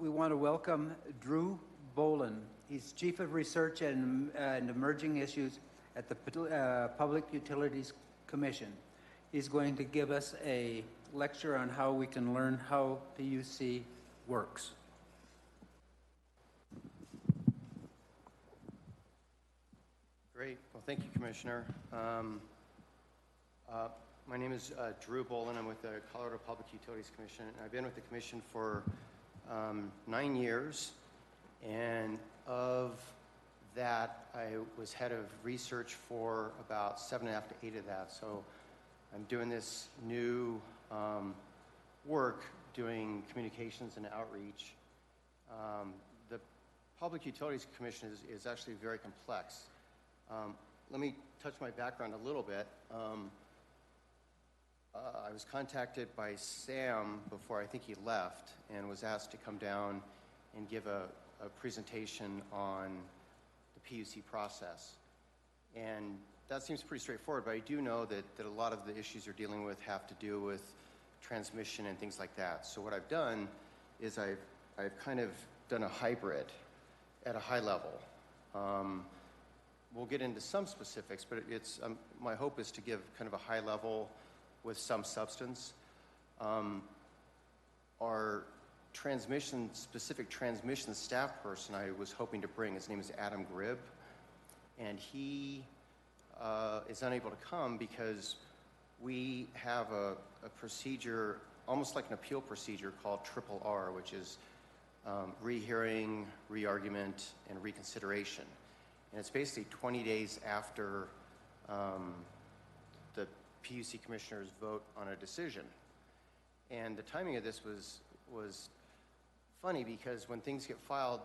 We want to welcome Drew Bolin. He's Chief of Research and Emerging Issues at the Public Utilities Commission. He's going to give us a lecture on how we can learn how PUC works. Great. Well, thank you, Commissioner. My name is Drew Bolin. I'm with the Colorado Public Utilities Commission. I've been with the Commission for 9 years, and of that, I was head of research for about 7.5 to 8 of that. So I'm doing this new work doing communications and outreach. The Public Utilities Commission is actually very complex. Let me touch my background a little bit. I was contacted by Sam before I think he left and was asked to come down and give a presentation on the PUC process. And that seems pretty straightforward, but I do know that a lot of the issues you're dealing with have to do with transmission and things like that. So what I've done is I've kind of done a hybrid at a high level. We'll get into some specifics, but it's my hope is to give kind of a high level with some substance. Our specific transmission staff person I was hoping to bring, his name is Adam Gribb, and he is unable to come because we have a procedure, almost like an appeal procedure called RRR, which is rehearing, re-argument, and reconsideration. And it's basically 20 days after the PUC commissioners vote on a decision. And the timing of this was funny because when things get filed,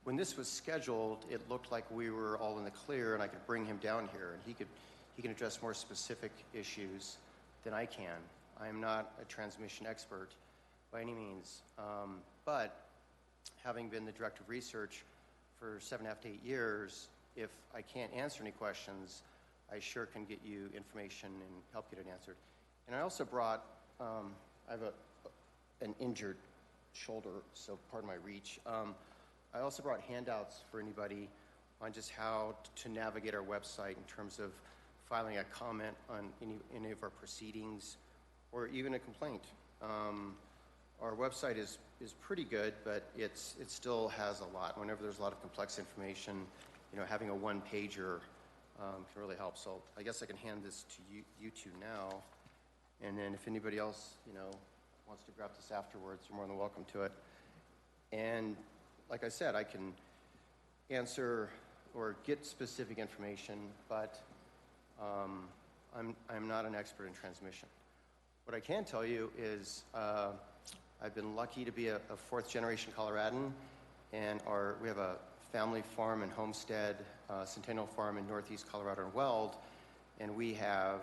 when this was scheduled, it looked like we were all in the clear and I could bring him down here and he can address more specific issues than I can. I am not a transmission expert by any means, but having been the director of research for 7.5 to 8 years, if I can't answer any questions, I sure can get you information and help get it answered. And I also brought, I have an injured shoulder, so pardon my reach. I also brought handouts for anybody on just how to navigate our website in terms of filing a comment on any of our proceedings or even a complaint. Our website is pretty good, but it still has a lot. Whenever there's a lot of complex information, having a one-pager can really help. So I guess I can hand this to you two now, and then if anybody else, wants to grab this afterwards, you're more than welcome to it. And like I said, I can answer or get specific information, but I'm not an expert in transmission. What I can tell you is I've been lucky to be a fourth-generation Coloradan, and we have a family farm and homestead, Centennial Farm in northeast Colorado and Weld, and we have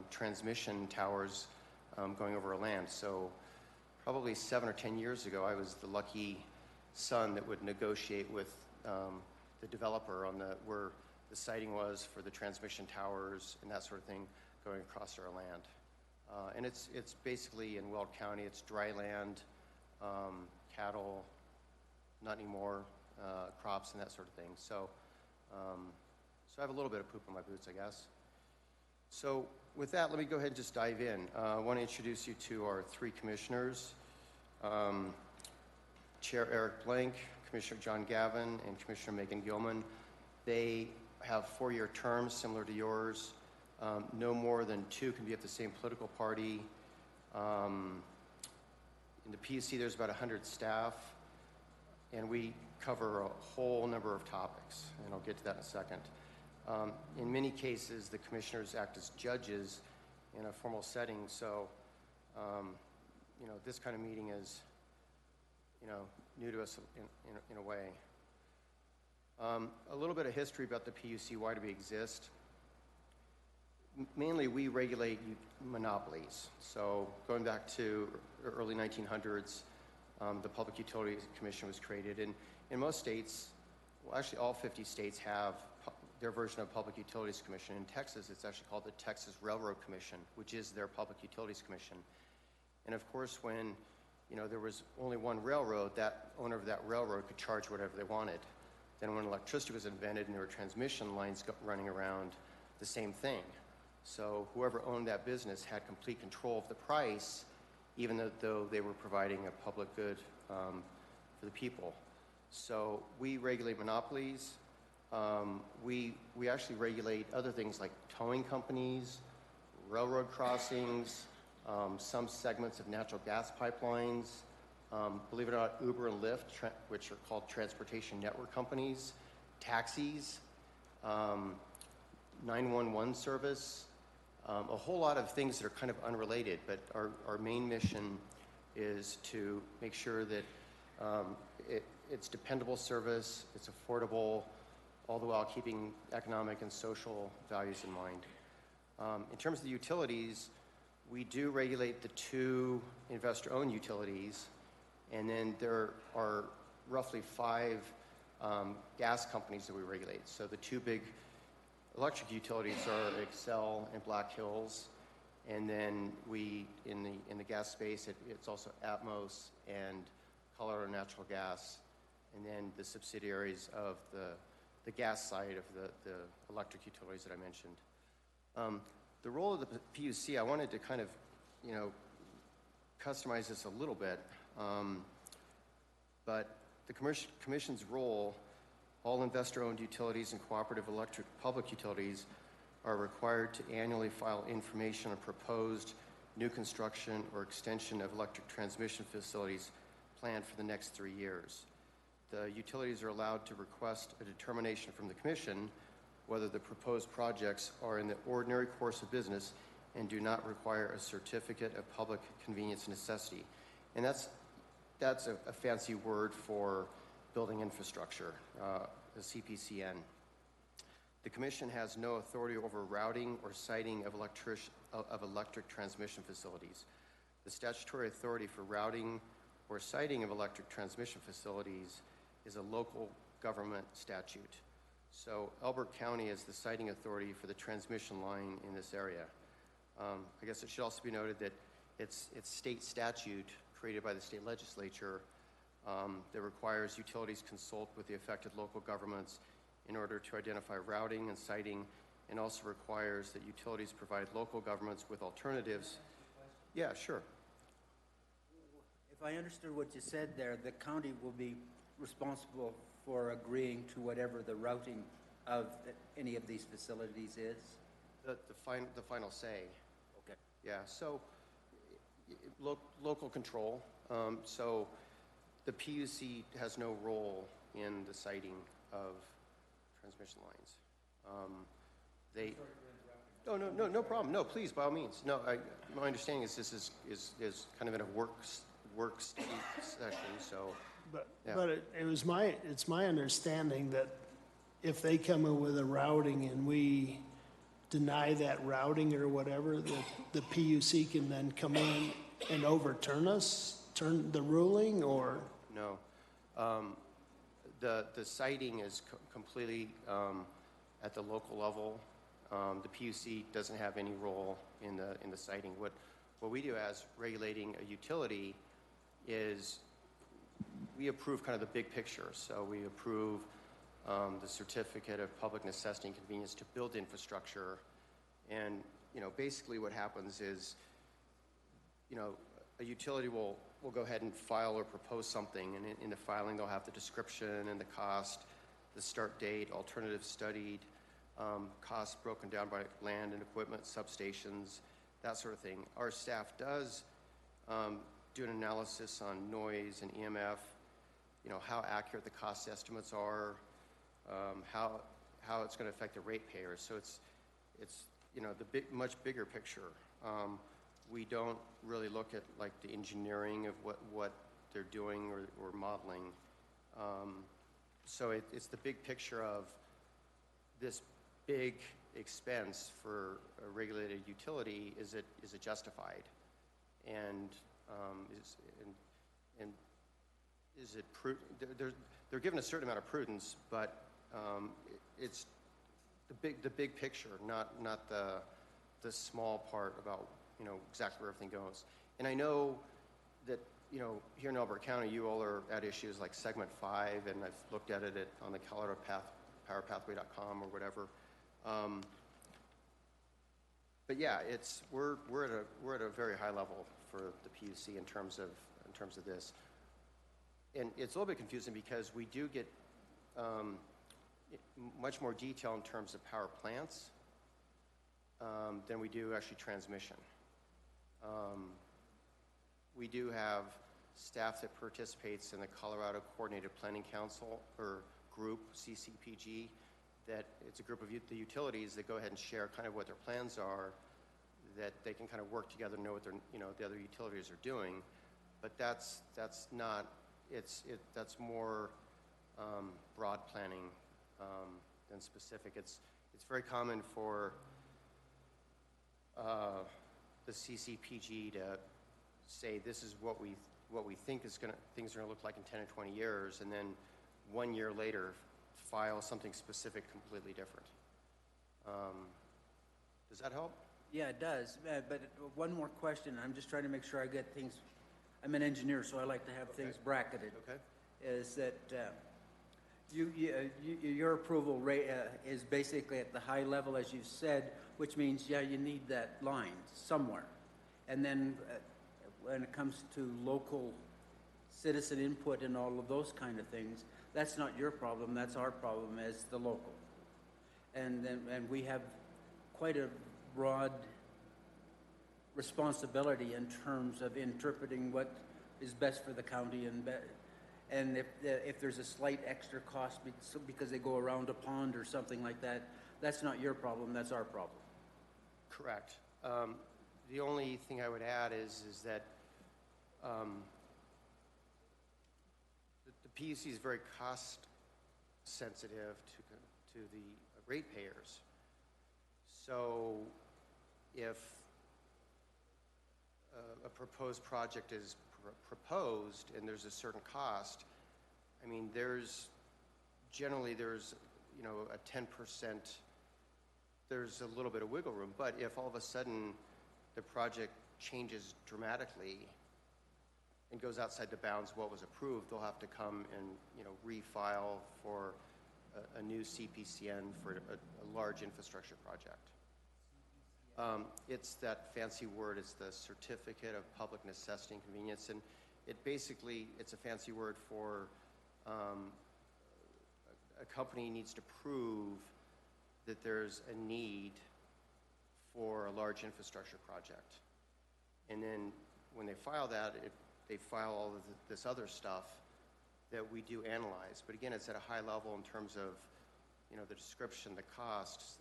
transmission towers going over our land. So probably 7 or 10 years ago, I was the lucky son that would negotiate with the developer on where the siting was for the transmission towers and that sort of thing going across our land. And it's basically in Weld County. It's dry land, cattle, not anymore, crops and that sort of thing. So I have a little bit of poop in my boots, I guess. So with that, let me go ahead and just dive in. I want to introduce you to our 3 commissioners. Chair Eric Blank, Commissioner John Gavin, and Commissioner Megan Gilman. They have 4-year terms similar to yours. No more than 2 can be of the same political party. In the PUC, there's about 100 staff, and we cover a whole number of topics, and I'll get to that in a second. In many cases, the commissioners act as judges in a formal setting, so this kind of meeting is new to us in a way. A little bit of history about the PUC, why do we exist? Mainly, we regulate monopolies. So going back to early 1900s, the Public Utilities Commission was created. And in most states, well, actually all 50 states have their version of Public Utilities Commission. In Texas, it's actually called the Texas Railroad Commission, which is their Public Utilities Commission. And of course, when there was only one railroad, that owner of that railroad could charge whatever they wanted. Then when electricity was invented and there were transmission lines running around, the same thing. So whoever owned that business had complete control of the price, even though they were providing a public good for the people. So we regulate monopolies. We actually regulate other things like towing companies, railroad crossings, some segments of natural gas pipelines. Believe it or not, Uber and Lyft, which are called transportation network companies, taxis, 911 service, a whole lot of things that are kind of unrelated, but our main mission is to make sure that it's dependable service, it's affordable, all the while keeping economic and social values in mind. In terms of the utilities, we do regulate the 2 investor-owned utilities, and then there are roughly 5 gas companies that we regulate. So the 2 big electric utilities are Excel and Black Hills, and then we, in the gas space, it's also Atmos and Colorado Natural Gas, and then the subsidiaries of the gas side of the electric utilities that I mentioned. The role of the PUC, I wanted to kind of, customize this a little bit, but the Commission's role, all investor-owned utilities and cooperative electric public utilities are required to annually file information on proposed new construction or extension of electric transmission facilities planned for the next 3 years. The utilities are allowed to request a determination from the Commission whether the proposed projects are in the ordinary course of business and do not require a certificate of public convenience and necessity. And that's a fancy word for building infrastructure, the CPCN. The Commission has no authority over routing or siting of electric transmission facilities. The statutory authority for routing or siting of electric transmission facilities is a local government statute. So Elbert County is the siting authority for the transmission line in this area. I guess it should also be noted that it's state statute created by the state legislature that requires utilities consult with the affected local governments in order to identify routing and siting, and also requires that utilities provide local governments with alternatives. Yeah, sure. If I understood what you said there, the county will be responsible for agreeing to whatever the routing of any of these facilities is? The final say. Okay. Yeah, so local control. So the PUC has no role in the siting of transmission lines. No problem. No, please, by all means. No, my understanding is this is kind of in a work session. So, yeah. But it's my understanding that if they come in with a routing and we deny that routing or whatever, that the PUC can then come in and overturn the ruling, or? No. The siting is completely at the local level. The PUC doesn't have any role in the siting. What we do as regulating a utility is we approve kind of the big picture. So we approve the certificate of public necessity and convenience to build infrastructure. And, basically what happens is, a utility will go ahead and file or propose something, and in the filing they'll have the description and the cost, the start date, alternatives studied, costs broken down by land and equipment, substations, that sort of thing. Our staff does do an analysis on noise and EMF, how accurate the cost estimates are, how it's going to affect the ratepayers. So it's the much bigger picture. We don't really look at like the engineering of what they're doing or modeling. So it's the big picture of this big expense for a regulated utility. Is it justified? And is it they're given a certain amount of prudence, but it's the big picture, not the small part about exactly where everything goes. And I know that you know, here in Elbert County, you all are at issues like segment 5, and I've looked at it on the Colorado powerpathway.com or whatever. But yeah, we're at a very high level for the PUC in terms of this, and it's a little bit confusing because we do get much more detail in terms of power plants than we do actually transmission. We do have staff that participates in the Colorado Coordinated Planning Council, or group, CCPG, that it's a group of the utilities that go ahead and share kind of what their plans are, that they can kind of work together and know what the other utilities are doing. But that's not, that's more broad planning than specific. It's very common for the CCPG to say this is what we think things are going to look like in 10 or 20 years, and then 1 year later file something specific completely different. Does that help? Yeah, it does. But one more question. I'm just trying to make sure I get things. I'm an engineer, so I like to have things bracketed. Okay. Is that your approval rate is basically at the high level, as you said, which means, yeah, you need that line somewhere. And then when it comes to local citizen input and all of those kind of things, that's not your problem, that's our problem as the local. And we have quite a broad responsibility in terms of interpreting what is best for the county, and if there's a slight extra cost because they go around a pond or something like that, that's not your problem, that's our problem. Correct. The only thing I would add is that the PUC is very cost sensitive to the ratepayers. So if a proposed project is proposed and there's a certain cost, I mean, there's you know, a 10%, there's a little bit of wiggle room. But if all of a sudden the project changes dramatically and goes outside the bounds of what was approved, they'll have to come and, you know, refile for a new CPCN for a large infrastructure project. It's that fancy word, it's the Certificate of Public Necessity and Convenience, and it's a fancy word for a company needs to prove that there's a need for a large infrastructure project. And then when they file that, they file all of this other stuff that we do analyze. But again, it's at a high level in terms of, you know, the description, the costs,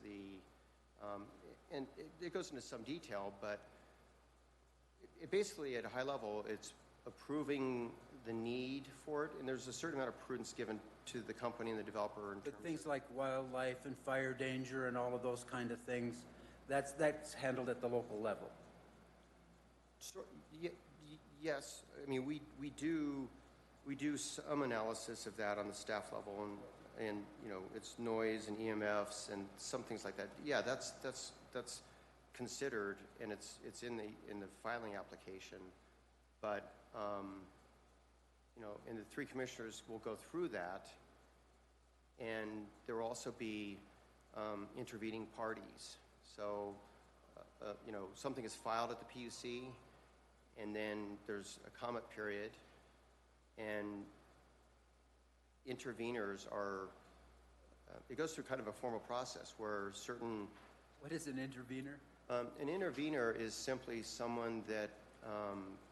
and it goes into some detail, but it basically at a high level, it's approving the need for it, and there's a certain amount of prudence given to the company and the developer. But things like wildlife and fire danger and all of those kind of things, that's handled at the local level. So, yes, I mean we do some analysis of that on the staff level, and you know, it's noise and EMFs and some things like that. Yeah, that's considered, and it's in the filing application. But you know, and the three commissioners will go through that, and there will also be intervening parties. So you know, something is filed at the PUC, and then there's a comment period, and interveners are, it goes through kind of a formal process where certain... What is an intervener? An intervener is simply someone that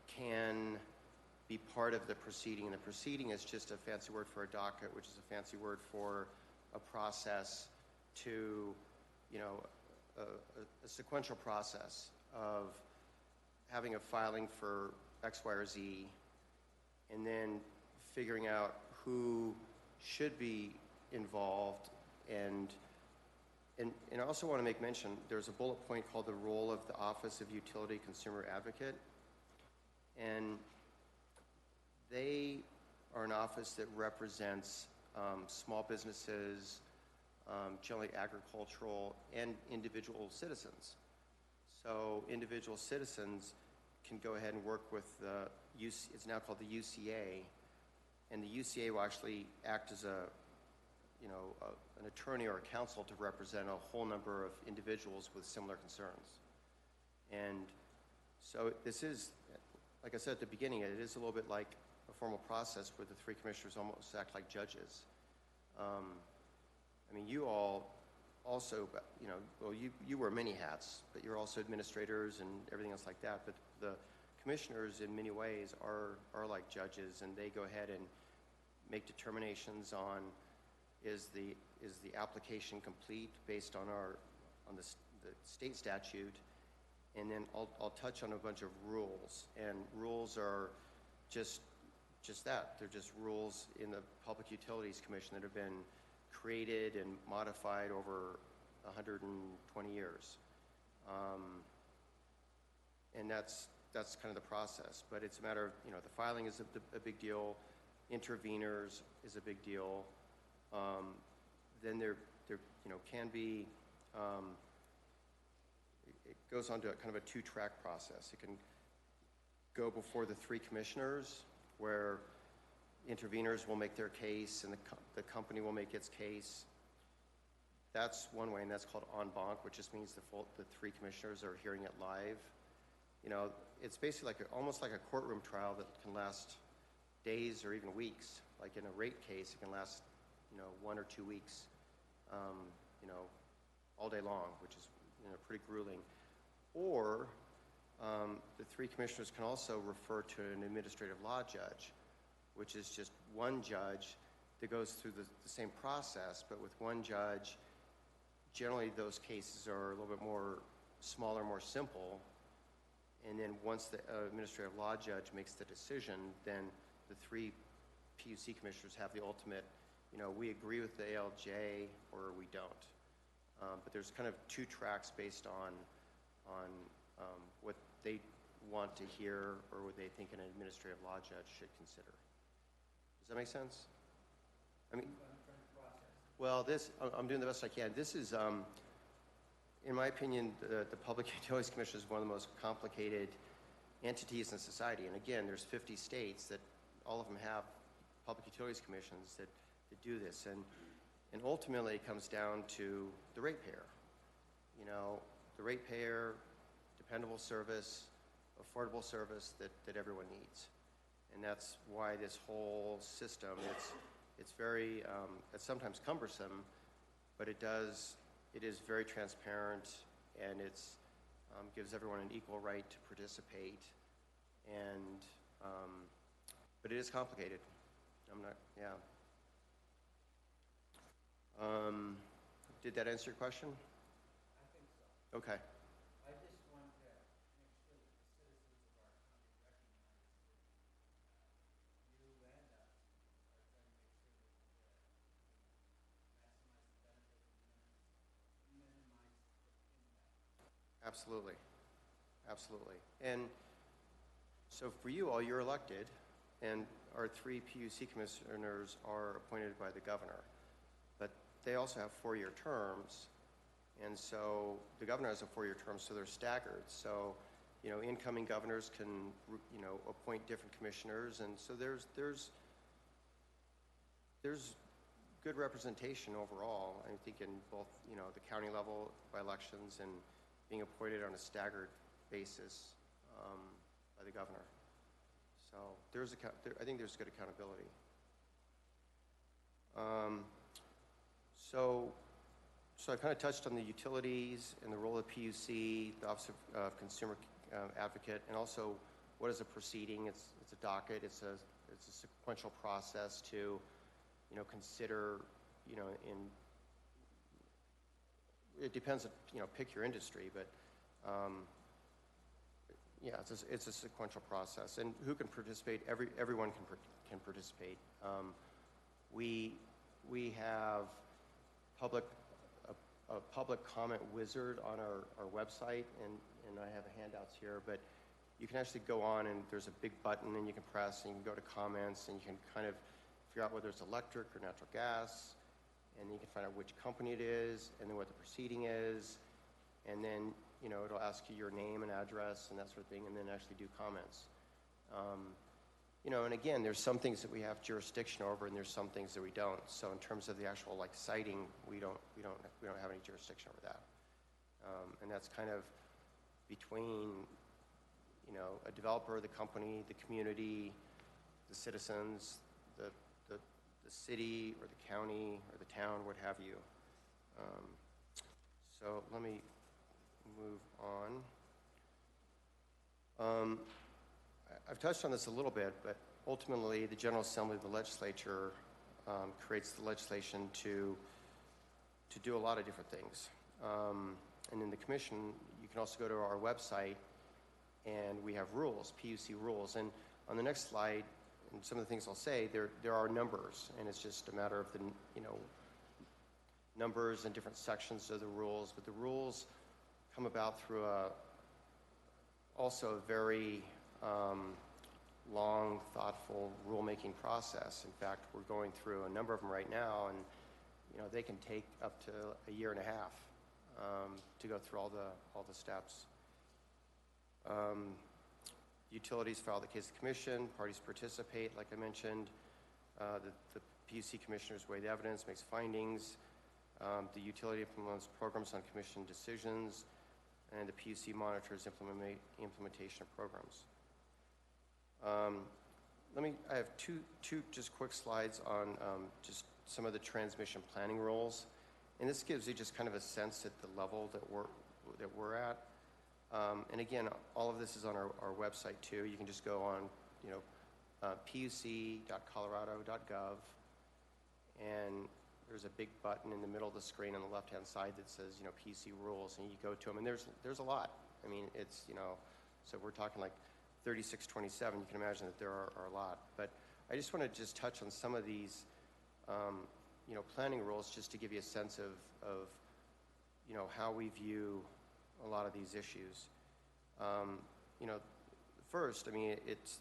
can be part of the proceeding. And the proceeding is just a fancy word for a docket, which is a fancy word for a process to, you know, a sequential process of having a filing for X, Y, or Z, and then figuring out who should be involved. And I also want to make mention, there's a bullet point called the role of the Office of Utility Consumer Advocate. And they are an office that represents small businesses, generally agricultural, and individual citizens. So individual citizens can go ahead and work with the it's now called the UCA, and the UCA will actually act as an attorney or a counsel to represent a whole number of individuals with similar concerns. And so this is, like I said at the beginning, it is a little bit like a formal process where the three commissioners almost act like judges. I mean, you all also, well, you wear many hats, but you're also administrators and everything else like that. But the commissioners, in many ways, are like judges, and they go ahead and make determinations on is the application complete based on the state statute, and then I'll touch on a bunch of rules, and rules are just that. They're just rules in the Public Utilities Commission that have been created and modified over 120 years. And that's kind of the process. But it's a matter of, the filing is a big deal. Interveners is a big deal. Then there can be, it goes on to kind of a two-track process. It can go before the three commissioners, where interveners will make their case and the company will make its case. That's one way, and that's called en banc, which just means the three commissioners are hearing it live. It's basically almost like a courtroom trial that can last days or even weeks. Like in a rate case, it can last 1 or 2 weeks, all day long, which is pretty grueling. Or the three commissioners can also refer to an administrative law judge, which is just one judge that goes through the same process, but with one judge. Generally, those cases are a little bit more smaller, more simple. And then once the administrative law judge makes the decision, then the three PUC commissioners have the ultimate, we agree with the ALJ or we don't. But there's kind of two tracks based on what they want to hear or what they think an administrative law judge should consider. Does that make sense? I mean, well, I'm doing the best I can. This is, in my opinion, the Public Utilities Commission is one of the most complicated entities in society. And again, there's 50 states that all of them have Public Utilities Commissions that do this. And ultimately, it comes down to the ratepayer. The ratepayer, dependable service, affordable service that everyone needs. And that's why this whole system, it's very, it's sometimes cumbersome, but it is very transparent, and it's gives everyone an equal right to participate. And, but it is complicated. Yeah. Did that answer your question? I think so. Okay. I just want to make sure that the citizens of our county recognize that you and us are trying to make sure that maximize the benefit and minimize the impact. Absolutely. Absolutely. And so for you all, you're elected, and our three PUC commissioners are appointed by the governor. But they also have 4-year terms, and so the governor has a 4-year term, so they're staggered. So, incoming governors can, appoint different commissioners, and so there's good representation overall. I think in both, the county level by elections and being appointed on a staggered basis by the governor. So I think there's good accountability. So I kind of touched on the utilities and the role of PUC, the Office of Consumer Advocate, and also what is a proceeding. It's a docket. It's a sequential process to, consider, it depends on, pick your industry, but yeah, it's a sequential process. And who can participate? Everyone can participate. We have a public comment wizard on our website, and I have handouts here, but you can actually go on and there's a big button and you can press and you can go to comments and you can kind of figure out whether it's electric or natural gas, and you can find out which company it is and then what the proceeding is, and then it'll ask you your name and address and that sort of thing, and then actually do comments. You know, and again, there's some things that we have jurisdiction over, and there's some things that we don't. So in terms of the actual like siting, we don't have any jurisdiction over that. And that's kind of between, you know, a developer, the company, the community, the citizens, the city or the county or the town, what have you. So let me move on. I've touched on this a little bit, but ultimately the General Assembly of the Legislature creates the legislation to do a lot of different things. And in the commission, you can also go to our website, and we have rules, PUC rules. And on the next slide, and some of the things I'll say, there are numbers, and it's just a matter of the, you know, numbers and different sections of the rules. But the rules come about through also a very long, thoughtful rulemaking process. In fact, we're going through a number of them right now, and you know, they can take up to a year and a half to go through all the steps. Utilities file the case to the commission, parties participate, like I mentioned. The PUC commissioners weigh the evidence, makes findings. The utility implements programs on commission decisions, and the PUC monitors implementation of programs. I have two just quick slides on just some of the transmission planning rules. And this gives you just kind of a sense at the level that we're at. And again, all of this is on our website too. You can just go on, you know, puc.colorado.gov, and there's a big button in the middle of the screen on the left-hand side that says, you know, PUC rules, and you go to them, and there's a lot. I mean, it's, you know, so we're talking like 3627. You can imagine that there are a lot. But I just want to just touch on some of these, you know, planning rules, just to give you a sense of you know, how we view a lot of these issues. You know, first, I mean, it's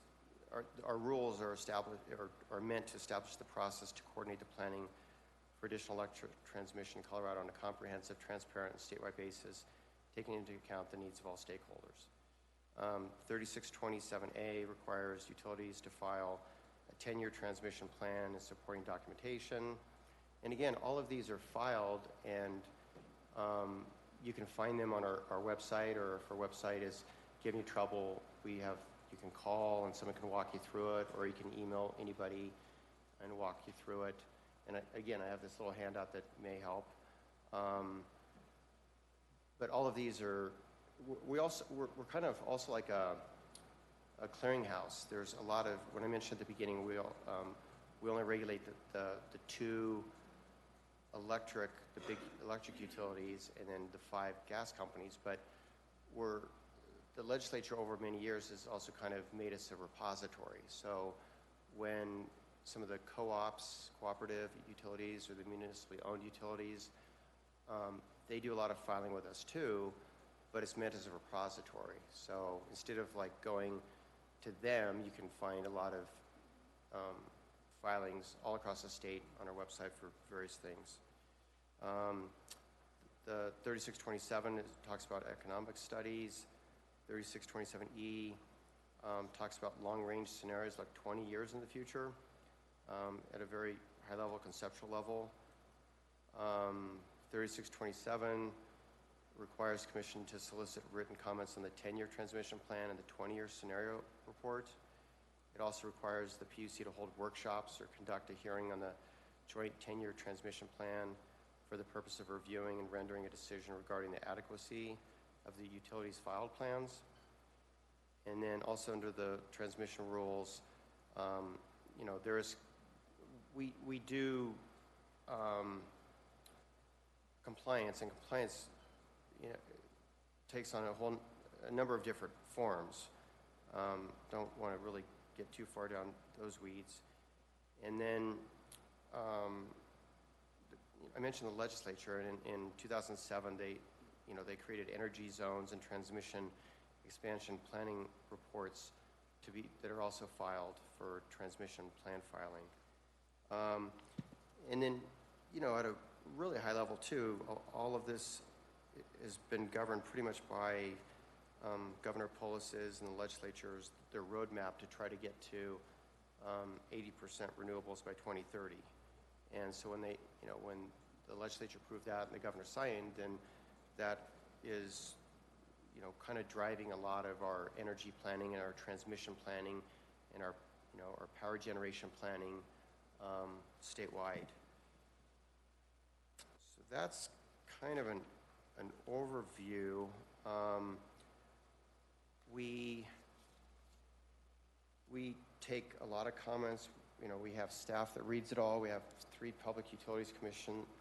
our rules are established or are meant to establish the process to coordinate the planning for additional electric transmission in Colorado on a comprehensive, transparent, and statewide basis, taking into account the needs of all stakeholders. 3627A requires utilities to file a 10-year transmission plan and supporting documentation. And again, all of these are filed, and you can find them on our website, or if our website is giving you trouble, you can call and someone can walk you through it, or you can email anybody and walk you through it. And again, I have this little handout that may help. But all of these are, we're kind of also like a clearinghouse. There's a lot of, when I mentioned at the beginning, we only regulate the two the big electric utilities, and then the 5 gas companies, but the legislature over many years has also kind of made us a repository. So when some of the co-ops, cooperative utilities, or the municipally owned utilities, they do a lot of filing with us too, but it's meant as a repository. So instead of like going to them, you can find a lot of filings all across the state on our website for various things. The 3627 talks about economic studies. 3627E talks about long-range scenarios like 20 years in the future at a very high-level, conceptual level. 3627 requires Commission to solicit written comments on the 10-year transmission plan and the 20-year scenario report. It also requires the PUC to hold workshops or conduct a hearing on the joint 10-year transmission plan for the purpose of reviewing and rendering a decision regarding the adequacy of the utilities filed plans. And then also under the transmission rules, you know, we do compliance, and compliance, you know, takes on a number of different forms. Don't want to really get too far down those weeds. And then I mentioned the legislature, and in 2007 they created energy zones and transmission expansion planning reports that are also filed for transmission plan filing. And then, you know, at a really high level too, all of this has been governed pretty much by Governor Polis's and the legislature's, their roadmap to try to get to 80% renewables by 2030. And so when they, when the legislature approved that and the governor signed, then that is, kind of driving a lot of our energy planning and our transmission planning and our, our power generation planning statewide. So that's kind of an overview. We take a lot of comments. We have staff that reads it all. We have 3 Public Utilities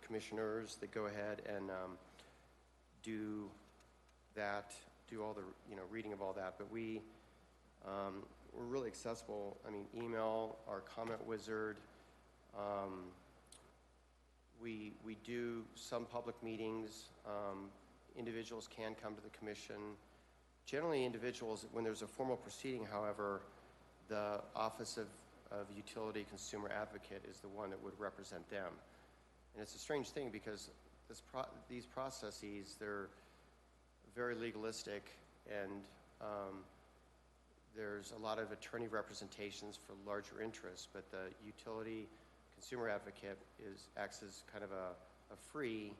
commissioners that go ahead and do all the reading of all that. But we're really accessible. I mean, email, our comment wizard. We do some public meetings. Individuals can come to the commission. Generally, individuals, when there's a formal proceeding, however, the Office of Utility Consumer Advocate is the one that would represent them. And it's a strange thing because these processes, they're very legalistic, and there's a lot of attorney representations for larger interests, but the Utility Consumer Advocate acts as kind of a free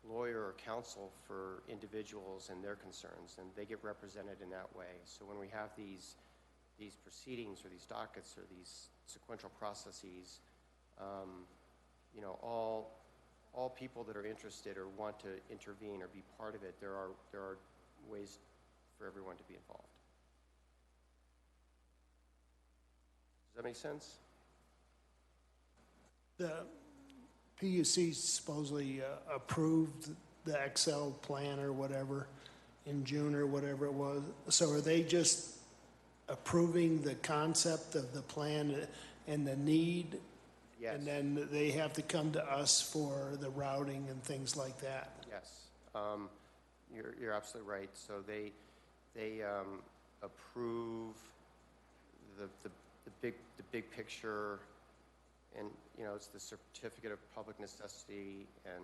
lawyer or counsel for individuals and their concerns, and they get represented in that way. So when we have these proceedings or these dockets or these sequential processes, all people that are interested or want to intervene or be part of it, there are ways for everyone to be involved. Does that make sense? The PUC supposedly approved the Excel plan or whatever in June or whatever it was. So are they just approving the concept of the plan and the need? Yes. And then they have to come to us for the routing and things like that? Yes. You're absolutely right. So they approve the big picture. And, it's the Certificate of Public Necessity and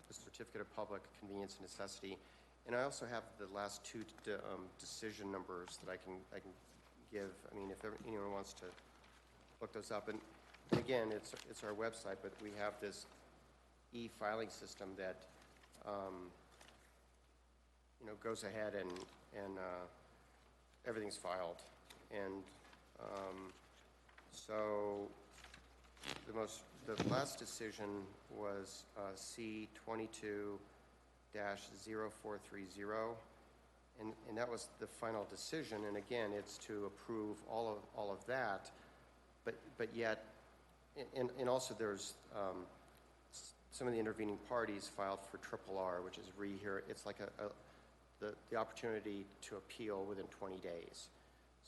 the Certificate of Public Convenience and Necessity. And I also have the last 2 decision numbers that I can give. I mean, if anyone wants to look those up. And again, it's our website, but we have this e-filing system that, goes ahead and everything's filed. And so the last decision was C22-0430, and that was the final decision. And again, it's to approve all of that, but yet, and also there's some of the intervening parties filed for RRR, which is it's like the opportunity to appeal within 20 days.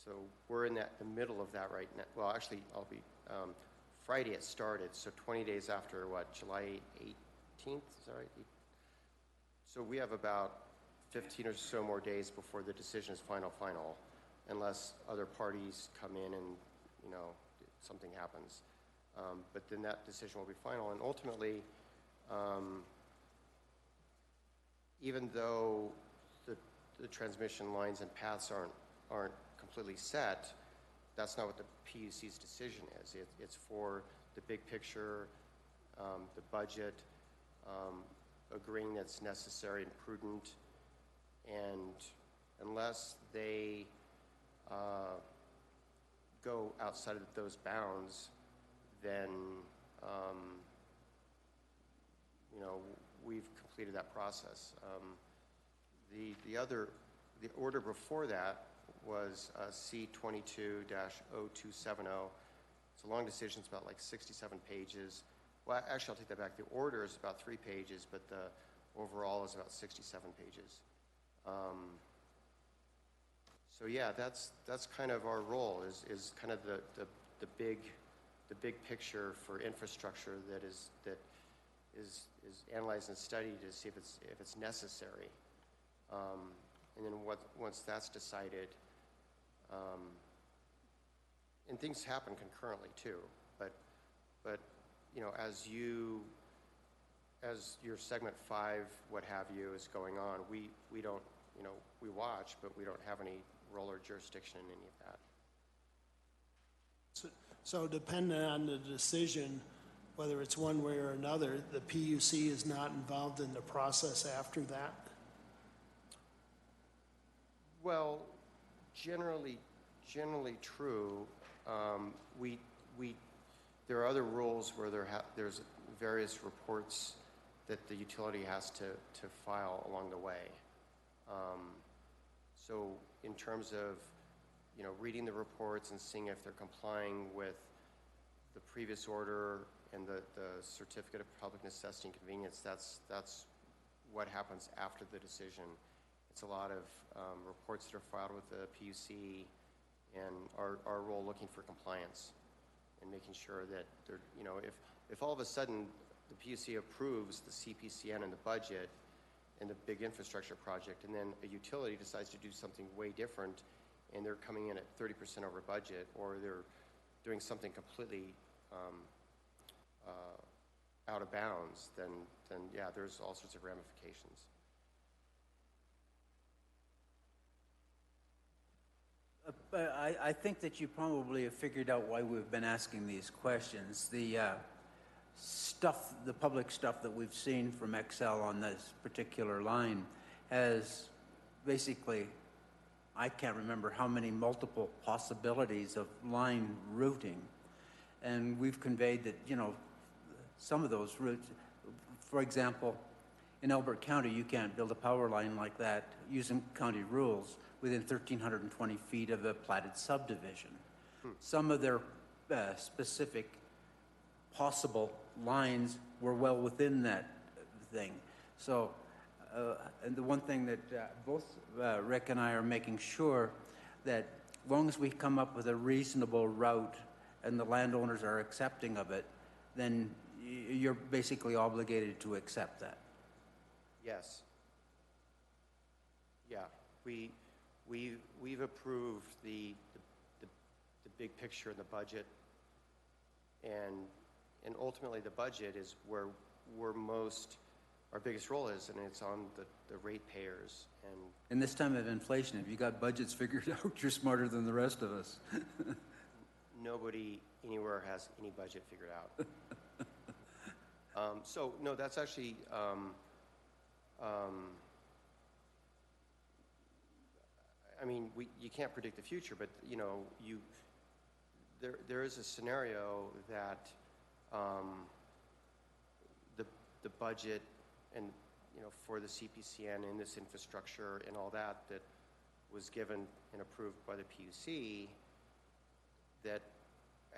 So we're in the middle of that right now. Well, actually, I'll be. Friday it started, so 20 days after, July 18th, is that right? So we have about 15 or so more days before the decision is final, unless other parties come in and, something happens. But then that decision will be final. And ultimately, even though the transmission lines and paths aren't completely set, that's not what the PUC's decision is. It's for the big picture, the budget, agreeing that's necessary and prudent, and unless they go outside of those bounds, then we've completed that process. The order before that was C22-0270. It's a long decision. It's about 67 pages. Well, actually, I'll take that back. The order is about 3 pages, but the overall is about 67 pages. So yeah, that's kind of our role is kind of the big picture for infrastructure that is analyzed and studied to see if it's necessary. And then once that's decided, and things happen concurrently too, but as your segment 5, what have you, is going on, we don't, we watch, but we don't have any role or jurisdiction in any of that. So depending on the decision, whether it's one way or another, the PUC is not involved in the process after that? Well, generally true. We, there are other rules where there's various reports that the utility has to file along the way. So in terms of, reading the reports and seeing if they're complying with the previous order and the certificate of public necessity and convenience, that's what happens after the decision. It's a lot of reports that are filed with the PUC and our role looking for compliance and making sure that they're, if all of a sudden the PUC approves the CPCN and the budget and the big infrastructure project, and then a utility decides to do something way different, and they're coming in at 30% over budget, or they're doing something completely out of bounds, then yeah, there's all sorts of ramifications. I think that you probably have figured out why we've been asking these questions. The the public stuff that we've seen from Excel on this particular line has basically, I can't remember how many multiple possibilities of line routing. And we've conveyed that, some of those routes, for example, in Elbert County, you can't build a power line like that using county rules within 1,320 feet of a platted subdivision. Some of their specific possible lines were well within that thing. So, and the one thing that both Rick and I are making sure that as long as we come up with a reasonable route and the landowners are accepting of it, then you're basically obligated to accept that. Yes. Yeah, we've approved the big picture in the budget, and ultimately the budget is where our biggest role is, and it's on the ratepayers. And in this time of inflation, if you got budgets figured out, you're smarter than the rest of us. Nobody anywhere has any budget figured out. So no, that's actually I mean, you can't predict the future, but there is a scenario that the budget and for the CPCN and this infrastructure and all that was given and approved by the PUC, that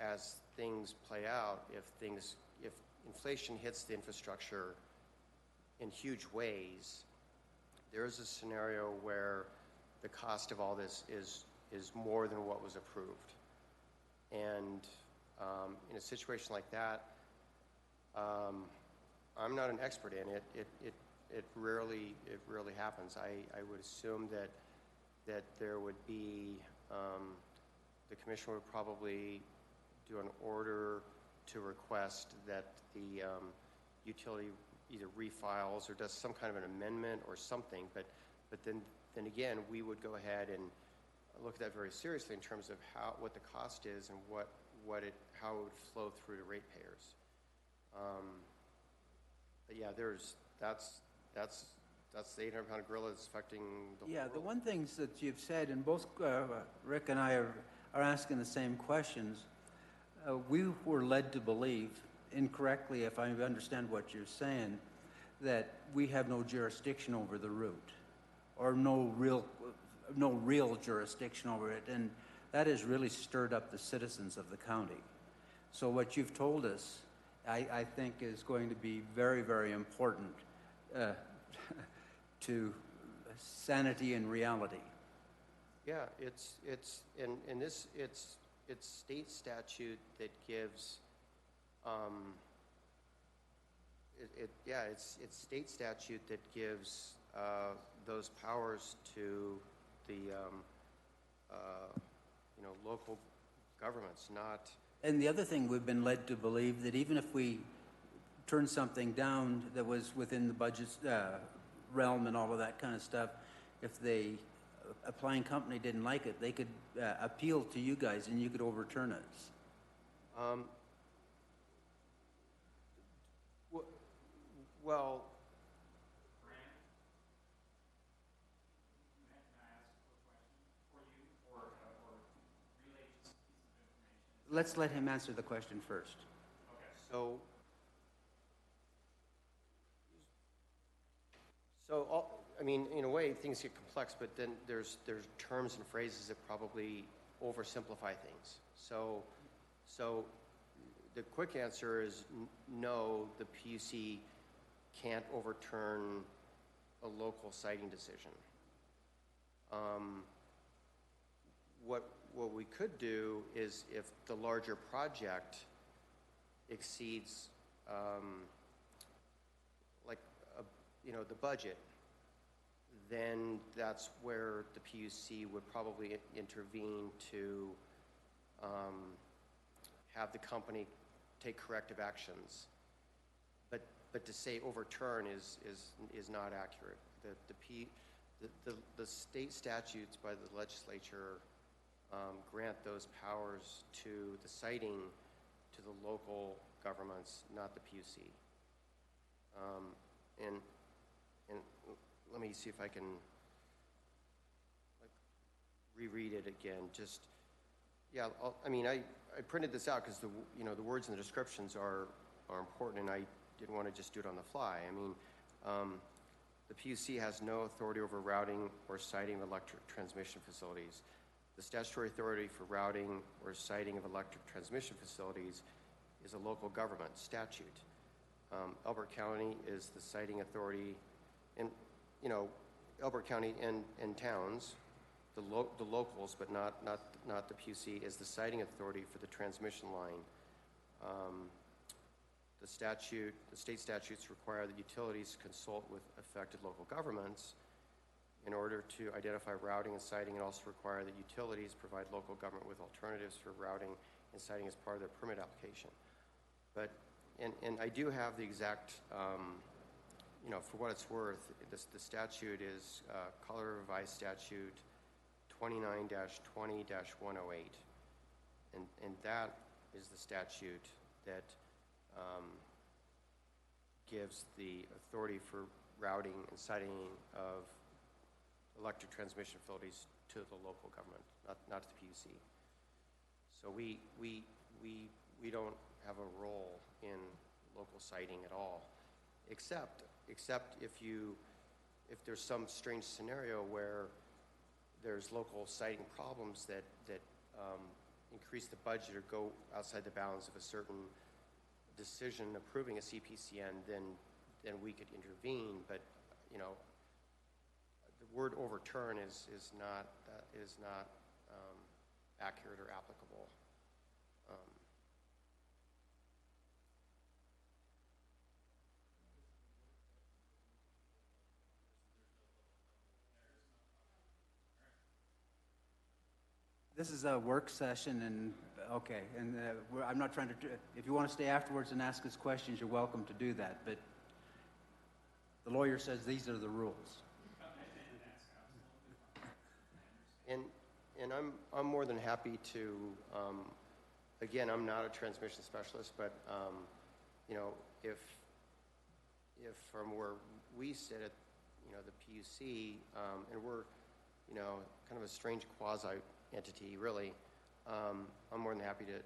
as things play out, if inflation hits the infrastructure in huge ways, there is a scenario where the cost of all this is more than what was approved. And in a situation like that, I'm not an expert in it. It rarely happens. I would assume that there would be the commission would probably do an order to request that the utility either refiles or does some kind of an amendment or something. But then again, we would go ahead and look at that very seriously in terms of what the cost is and how it would flow through to ratepayers. But yeah, that's the 800-pound gorilla that's affecting the whole world. The one thing that you've said, and both Rick and I are asking the same questions. We were led to believe, incorrectly if I understand what you're saying, that we have no jurisdiction over the route, or no real jurisdiction over it, and that has really stirred up the citizens of the county. So what you've told us, I think, is going to be very, very important to sanity and reality. Yeah, it's state statute that gives it's state statute that gives those powers to the local governments, not. And the other thing, we've been led to believe that even if we turned something down that was within the budget realm and all of that kind of stuff, if the applying company didn't like it, they could appeal to you guys and you could overturn it. Um, w- Well, Let's let him answer the question first. so, I mean, in a way, things get complex, but then there's terms and phrases that probably oversimplify things. So the quick answer is no, the PUC can't overturn a local siting decision. What we could do is, if the larger project exceeds, the budget, then that's where the PUC would probably intervene to have the company take corrective actions. But to say overturn is not accurate. The state statutes by the legislature grant those powers to the siting to the local governments, not the PUC. And let me see if I can reread it again. Just, yeah, I printed this out because the words and the descriptions are important, and I didn't want to just do it on the fly. I mean, the PUC has no authority over routing or siting of electric transmission facilities. The statutory authority for routing or siting of electric transmission facilities is a local government statute. Elbert County is the siting authority, and Elbert County and towns, the locals, but not the PUC, is the siting authority for the transmission line. The state statutes require that utilities consult with affected local governments in order to identify routing and siting, and also require that utilities provide local government with alternatives for routing and siting as part of their permit application. But, and I do have the exact, for what it's worth, the statute is Colorado Revised Statute 29-20-108. And that is the statute that gives the authority for routing and siting of electric transmission facilities to the local government, not to the PUC. So we don't have a role in local siting at all, except if there's some strange scenario where there's local siting problems that increase the budget or go outside the bounds of a certain decision approving a CPCN, then we could intervene. But the word overturn is not accurate or applicable. This is a work session, and okay, and I'm not trying to. If you want to stay afterwards and ask us questions, you're welcome to do that. But the lawyer says these are the rules. And I'm more than happy to. Again, I'm not a transmission specialist, but if from where we sit at the PUC, and we're kind of a strange quasi entity, really. I'm more than happy to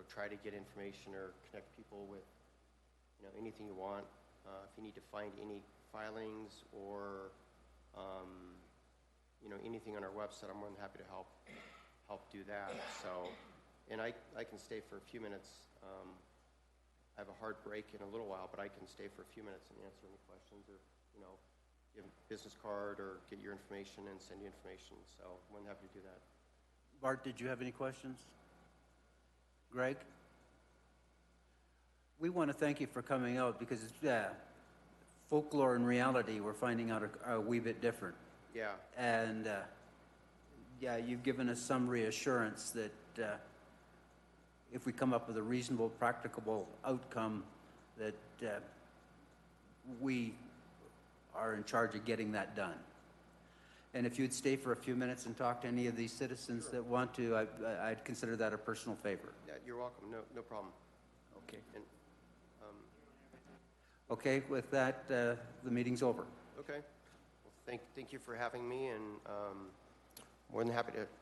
try to get information or connect people with anything you want. If you need to find any filings or anything on our website, I'm more than happy to help do that. So, and I can stay for a few minutes. I have a hard break in a little while, but I can stay for a few minutes and answer any questions, or give a business card or get your information and send you information. So I'm more than happy to do that. Bart, did you have any questions? Greg? We want to thank you for coming out, because folklore and reality, we're finding out are a wee bit different. Yeah. And you've given us some reassurance that if we come up with a reasonable, practicable outcome, that we are in charge of getting that done. And if you'd stay for a few minutes and talk to any of these citizens that want to, I'd consider that a personal favor. Yeah, you're welcome. No problem. Okay. And, Okay, with that, the meeting's over. okay. Well, thank you for having me, and more than happy to